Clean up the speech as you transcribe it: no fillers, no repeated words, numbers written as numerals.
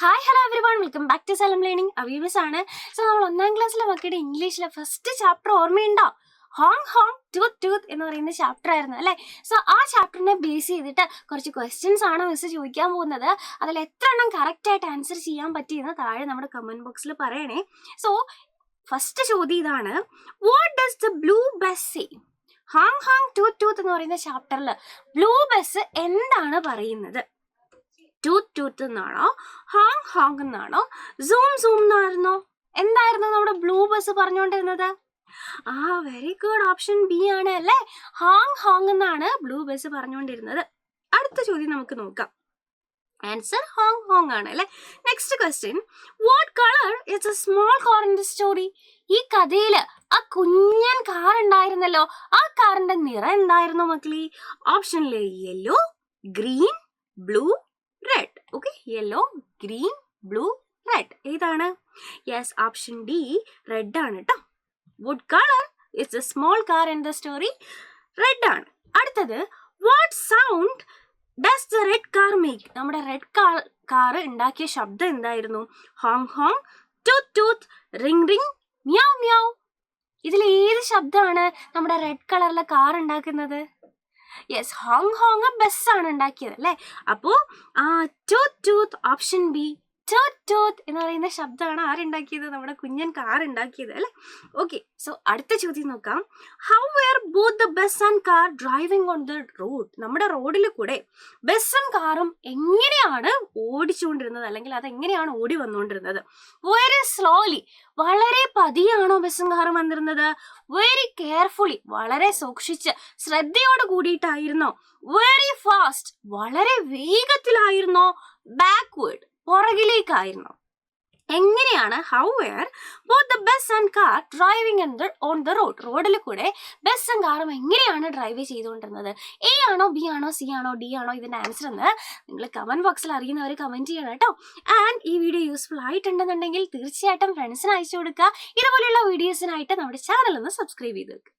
Hi hello everyone, welcome back to Salam learning. അവീവസ് ആണ്. So നമ്മൾ 1ാം ക്ലാസ്സിലെ മക്കളുടെ ഇംഗ്ലീഷിലെ ഫസ്റ്റ് ചാപ്റ്റർ ഓർമ്മയുണ്ടോ? ഹോങ് ഹോങ് ടൂത്ത് ടൂത്ത് എന്ന് പറയുന്ന ചാപ്റ്റർ ആയിരുന്നു അല്ലേ? സോ ആ ചാപ്റ്ററിനെ ബേസ് ചെയ്തിട്ട് കുറച്ച് ക്വസ്റ്റ്യൻസ് ആണ് മിസ് ചോദിക്കാൻ പോകുന്നത്. അതിൽ എത്ര എണ്ണം കറക്റ്റ് ആയിട്ട് ആൻസർ ചെയ്യാൻ പറ്റിയെന്ന് താഴെ നമ്മുടെ കമന്റ് ബോക്സിൽ പറയണേ. സോ ഫസ്റ്റ് ചോദ്യം ഇതാണ്, what does the blue bus say? Hong Hong tooth tooth എന്ന് പറയുന്ന ചാപ്റ്ററിൽ ബ്ലൂ ബസ് എന്താണ് പറയുന്നത്? ടൂത്ത് ടൂത്ത് എന്നാണോ, ഹോങ് ഹോങ് എന്നാണോ, സൂം സൂം എന്നായിരുന്നോ? എന്തായിരുന്നു നമ്മുടെ ബ്ലൂ ബസ് പറഞ്ഞുകൊണ്ടിരുന്നത്? വെരി ഗുഡ്, ഓപ്ഷൻ ബി ആണ് അല്ലേ. ഹോങ് ഹോങ് എന്നാണ് ബ്ലൂ ബസ് പറഞ്ഞുകൊണ്ടിരുന്നത്. അടുത്ത ചോദ്യം നമുക്ക് നോക്കാം. ആൻസർ ഹോങ് ഹോങ് ആണ് അല്ലെ. Next question, what colour is a small car in the story? ഈ കഥയില് ആ കുഞ്ഞൻ കാർ ഉണ്ടായിരുന്നല്ലോ, ആ കാറിന്റെ നിറം എന്തായിരുന്നു മക്കളെ? ഓപ്ഷനിലെ yellow, green, blue, red. Okay, yellow, green, blue, red. ഏതാണ്? യെസ്, ഓപ്ഷൻ ഡി റെഡ് ആണ് കേട്ടോ. Would colour is a small car in the story, red ആണ്. അടുത്തത്, what sound does the red car make? നമ്മുടെ റെഡ് കാർ ഉണ്ടാക്കിയ ശബ്ദം എന്തായിരുന്നു? Honk Hong, tooth toot, ring ring, meow meow. ഇതിൽ ഏത് ശബ്ദമാണ് നമ്മുടെ റെഡ് കളറിലെ കാർ ഉണ്ടാക്കുന്നത്? യെസ്, ഹോങ് ഹോങ് ബസ്സാണ് ഉണ്ടാക്കിയത് അല്ലേ. അപ്പോ tooth tooth, option B tooth tooth എന്ന് പറയുന്ന ശബ്ദമാണ് ആരുണ്ടാക്കിയത്? നമ്മുടെ കുഞ്ഞൻ കാർ ഉണ്ടാക്കിയത് അല്ലെ. ഓക്കെ, സോ അടുത്ത ചോദ്യം നോക്കാം. How were both the bus and car driving on the road? നമ്മുടെ റോഡിൽ കൂടെ ബസ്സും കാറും എങ്ങനെയാണ് ഓടിച്ചുകൊണ്ടിരുന്നത്, അല്ലെങ്കിൽ അത് എങ്ങനെയാണ് ഓടി വന്നുകൊണ്ടിരുന്നത്? വെരി സ്ലോലി, വളരെ പതിയാണോ ബസ്സും കാറും വന്നിരുന്നത്? വെരി കെയർഫുള്ളി, വളരെ സൂക്ഷിച്ച് ശ്രദ്ധയോട് കൂടിയിട്ടായിരുന്നോ? വെരി ഫാസ്റ്റ്, വളരെ വേഗത്തിലായിരുന്നോ? ബാക്ക്വേർഡ്, പുറകിലേക്കായിരുന്നു? എങ്ങനെയാണ് how were both the bus and car driving on the road? റോഡിൽ കൂടെ ബസ്സും കാറും എങ്ങനെയാണ് ഡ്രൈവ് ചെയ്തുകൊണ്ടിരുന്നത്? എ ആണോ, ബി ആണോ, സി ആണോ, ഡി ആണോ ഇതിന്റെ ആൻസർ എന്ന് നിങ്ങൾ കമന്റ് ബോക്സിൽ അറിയുന്നവർ കമന്റ് ചെയ്യണം കേട്ടോ. ആൻഡ് ഈ വീഡിയോ യൂസ്ഫുൾ ആയിട്ടുണ്ടെന്നുണ്ടെങ്കിൽ തീർച്ചയായിട്ടും ഫ്രണ്ട്സിന് അയച്ചു കൊടുക്കുക. ഇതുപോലെയുള്ള വീഡിയോസിനായിട്ട് നമ്മുടെ ചാനൽ ഒന്ന് സബ്സ്ക്രൈബ് ചെയ്ത് വെക്കുക.